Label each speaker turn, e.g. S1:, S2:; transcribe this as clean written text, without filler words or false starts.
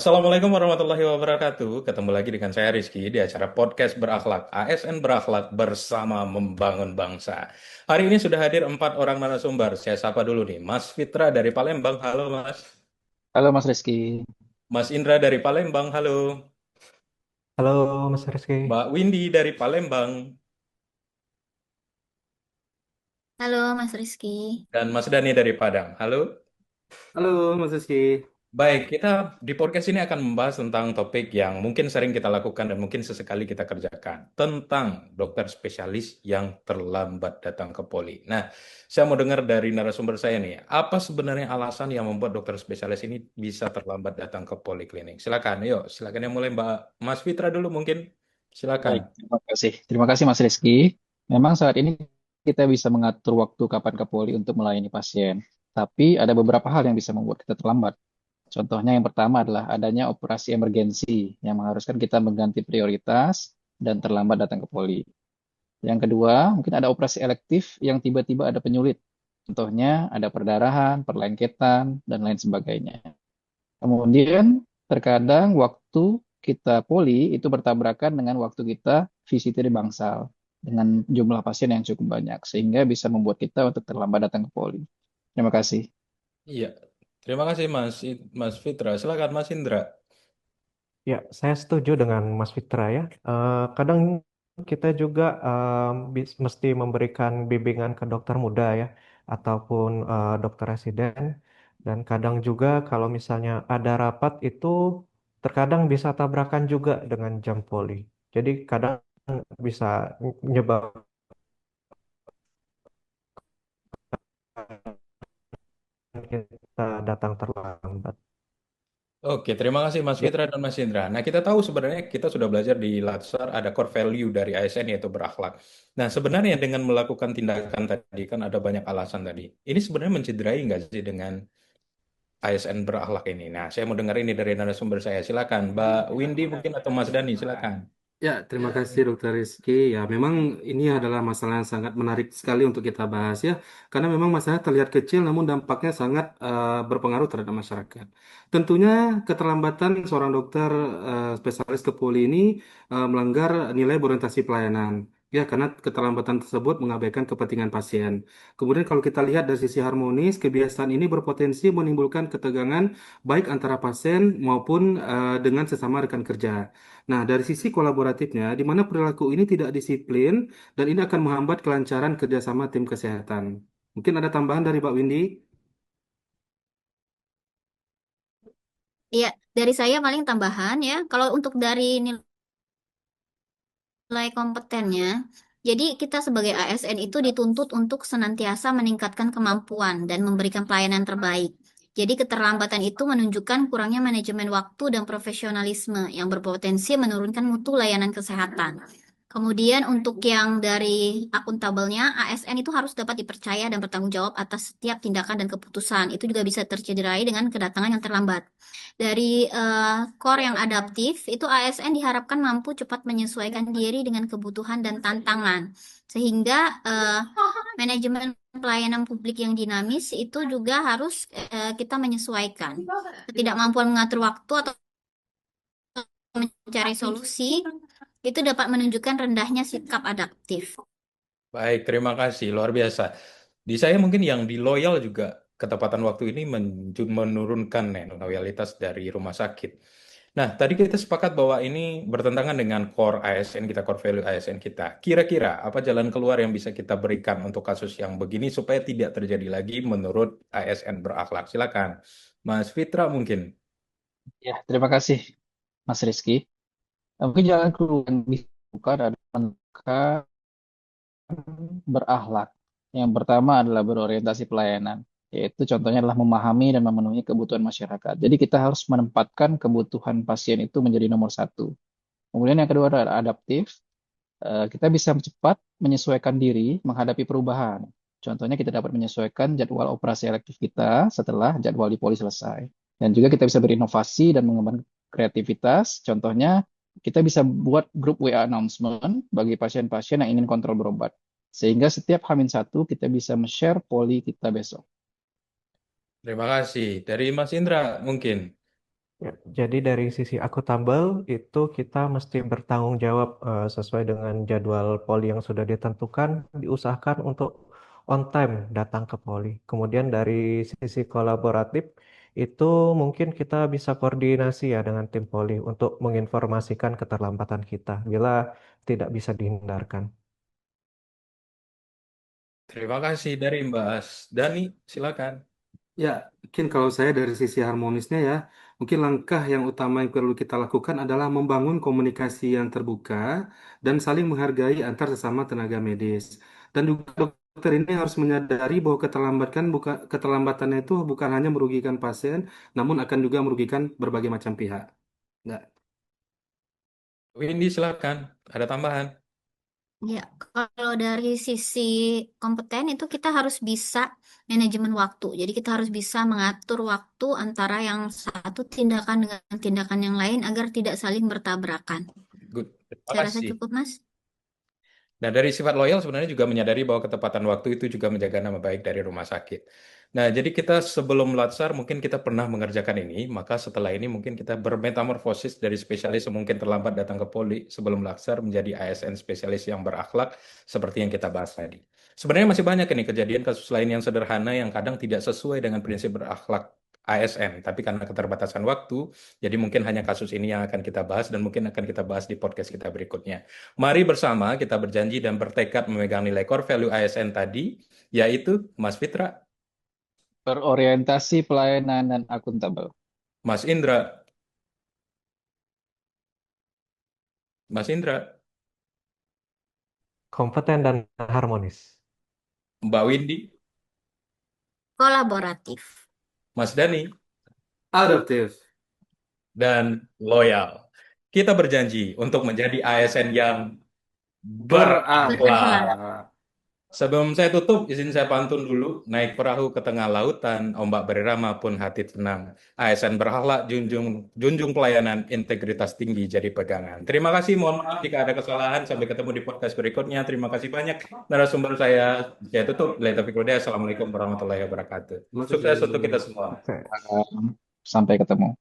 S1: Assalamualaikum warahmatullahi wabarakatuh. Ketemu lagi dengan saya Rizky di acara podcast berakhlak ASN Berakhlak bersama Membangun Bangsa. Hari ini sudah hadir 4 orang narasumber. Saya sapa dulu nih, Mas Fitra dari Palembang. Halo Mas.
S2: Halo Mas Rizky.
S1: Mas Indra dari Palembang. Halo.
S3: Halo Mas Rizky.
S1: Mbak Windy dari Palembang.
S4: Halo Mas Rizky.
S1: Dan Mas Dani dari Padang. Halo.
S5: Halo Mas Rizky.
S1: Baik, kita di podcast ini akan membahas tentang topik yang mungkin sering kita lakukan dan mungkin sesekali kita kerjakan. Tentang dokter spesialis yang terlambat datang ke poli. Nah, saya mau dengar dari narasumber saya nih, apa sebenarnya alasan yang membuat dokter spesialis ini bisa terlambat datang ke poliklinik? Silakan, yuk, silakan yang mulai Mbak Mas Fitra dulu mungkin. Silakan.
S2: Baik, terima kasih. Terima kasih Mas Rizky. Memang saat ini kita bisa mengatur waktu kapan ke poli untuk melayani pasien. Tapi ada beberapa hal yang bisa membuat kita terlambat. Contohnya yang pertama adalah adanya operasi emergensi yang mengharuskan kita mengganti prioritas dan terlambat datang ke poli. Yang kedua, mungkin ada operasi elektif yang tiba-tiba ada penyulit. Contohnya ada perdarahan, perlengketan, dan lain sebagainya. Kemudian terkadang waktu kita poli itu bertabrakan dengan waktu kita VCT di Bangsal dengan jumlah pasien yang cukup banyak sehingga bisa membuat kita untuk terlambat datang ke poli. Terima kasih.
S1: Iya, terima kasih Mas Fitra. Silakan Mas Indra.
S3: Ya, saya setuju dengan Mas Fitra ya. Kadang kita juga mesti memberikan bimbingan ke dokter muda ya, ataupun dokter residen. Dan kadang juga kalau misalnya ada rapat itu terkadang bisa tabrakan juga dengan jam poli. Jadi kadang bisa menyebabkan kita datang terlambat.
S1: Oke, terima kasih Mas
S3: Ya.
S1: Fitra dan Mas Indra. Nah, kita tahu sebenarnya kita sudah belajar di Latsar ada core value dari ASN yaitu berakhlak. Nah, sebenarnya dengan melakukan tindakan tadi kan ada banyak alasan tadi. Ini sebenarnya mencederai nggak sih dengan ASN berakhlak ini? Nah, saya mau dengar ini dari narasumber saya. Silakan, Mbak Windy mungkin atau Mas Dani, silakan.
S5: Ya, terima kasih Dokter Rizky. Ya, memang ini adalah masalah yang sangat menarik sekali untuk kita bahas ya, karena memang masalah terlihat kecil namun dampaknya sangat berpengaruh terhadap masyarakat. Tentunya keterlambatan seorang dokter spesialis ke poli ini melanggar nilai berorientasi pelayanan. Ya, karena keterlambatan tersebut mengabaikan kepentingan pasien. Kemudian kalau kita lihat dari sisi harmonis, kebiasaan ini berpotensi menimbulkan ketegangan baik antara pasien maupun dengan sesama rekan kerja. Nah, dari sisi kolaboratifnya, di mana perilaku ini tidak disiplin dan ini akan menghambat kelancaran kerjasama tim kesehatan. Mungkin ada tambahan dari Pak Windy?
S4: Iya, dari saya paling tambahan ya. Kalau untuk dari nilai kompetennya, jadi kita sebagai ASN itu dituntut untuk senantiasa meningkatkan kemampuan dan memberikan pelayanan terbaik. Jadi keterlambatan itu menunjukkan kurangnya manajemen waktu dan profesionalisme yang berpotensi menurunkan mutu layanan kesehatan. Kemudian untuk yang dari akuntabelnya, ASN itu harus dapat dipercaya dan bertanggung jawab atas setiap tindakan dan keputusan. Itu juga bisa tercederai dengan kedatangan yang terlambat. Dari core yang adaptif, itu ASN diharapkan mampu cepat menyesuaikan diri dengan kebutuhan dan tantangan. Sehingga manajemen pelayanan publik yang dinamis itu juga harus kita menyesuaikan. Ketidakmampuan mengatur waktu atau mencari solusi itu dapat menunjukkan rendahnya sikap adaptif.
S1: Baik, terima kasih. Luar biasa. Di saya mungkin yang di loyal juga ketepatan waktu ini menurunkan loyalitas dari rumah sakit. Nah, tadi kita sepakat bahwa ini bertentangan dengan core ASN kita, core value ASN kita. Kira-kira apa jalan keluar yang bisa kita berikan untuk kasus yang begini supaya tidak terjadi lagi menurut ASN berakhlak? Silakan, Mas Fitra mungkin.
S2: Ya, terima kasih Mas Rizky. Mungkin jalan keluar yang bisa dibuka adalah mereka berakhlak. Yang pertama adalah berorientasi pelayanan, yaitu contohnya adalah memahami dan memenuhi kebutuhan masyarakat. Jadi kita harus menempatkan kebutuhan pasien itu menjadi nomor satu. Kemudian yang kedua adalah adaptif. Kita bisa cepat menyesuaikan diri menghadapi perubahan. Contohnya kita dapat menyesuaikan jadwal operasi elektif kita setelah jadwal di poli selesai. Dan juga kita bisa berinovasi dan mengembangkan kreativitas. Contohnya kita bisa buat grup WA announcement bagi pasien-pasien yang ingin kontrol berobat. Sehingga setiap H-1 kita bisa share poli kita besok.
S1: Terima kasih. Dari Mas Indra mungkin.
S3: Ya, jadi dari sisi akuntabel itu kita mesti bertanggung jawab sesuai dengan jadwal poli yang sudah ditentukan, diusahakan untuk on time datang ke poli. Kemudian dari sisi kolaboratif itu mungkin kita bisa koordinasi ya dengan tim poli untuk menginformasikan keterlambatan kita bila tidak bisa dihindarkan.
S1: Terima kasih dari Mbak Dani, silakan.
S5: Ya, mungkin kalau saya dari sisi harmonisnya ya, mungkin langkah yang utama yang perlu kita lakukan adalah membangun komunikasi yang terbuka dan saling menghargai antar sesama tenaga medis. Dan juga dokter ini harus menyadari bahwa keterlambatannya itu bukan hanya merugikan pasien, namun akan juga merugikan berbagai macam pihak. Nggak.
S1: Windy, silakan. Ada tambahan?
S4: Ya, kalau dari sisi kompeten itu kita harus bisa manajemen waktu. Jadi kita harus bisa mengatur waktu antara yang satu tindakan dengan tindakan yang lain agar tidak saling bertabrakan.
S1: Good. Terima
S4: Saya rasa
S1: kasih.
S4: cukup, Mas.
S1: Nah, dari sifat loyal sebenarnya juga menyadari bahwa ketepatan waktu itu juga menjaga nama baik dari rumah sakit. Nah, jadi kita sebelum latsar mungkin kita pernah mengerjakan ini, maka setelah ini mungkin kita bermetamorfosis dari spesialis yang mungkin terlambat datang ke poli sebelum latsar menjadi ASN spesialis yang berakhlak seperti yang kita bahas tadi. Sebenarnya masih banyak ini kejadian kasus lain yang sederhana yang kadang tidak sesuai dengan prinsip berakhlak ASN, tapi karena keterbatasan waktu, jadi mungkin hanya kasus ini yang akan kita bahas dan mungkin akan kita bahas di podcast kita berikutnya. Mari bersama kita berjanji dan bertekad memegang nilai core value ASN tadi, yaitu Mas Fitra,
S2: Berorientasi pelayanan dan akuntabel.
S1: Mas Indra, Mas Indra,
S3: Kompeten dan harmonis.
S1: Mbak Windy,
S4: Kolaboratif.
S1: Mas Dani,
S5: Adaptif.
S1: dan loyal. Kita berjanji untuk menjadi ASN yang
S5: Berakhlak.
S1: berakhlak. Sebelum saya tutup, izin saya pantun dulu. Naik perahu ke tengah lautan, ombak berirama pun hati tenang. ASN berakhlak, junjung pelayanan, integritas tinggi jadi pegangan. Terima kasih, mohon maaf jika ada kesalahan. Sampai ketemu di podcast berikutnya. Terima kasih banyak narasumber saya. Saya tutup. Assalamualaikum warahmatullahi wabarakatuh. Sukses untuk kita semua.
S3: Oke.
S2: Sampai ketemu.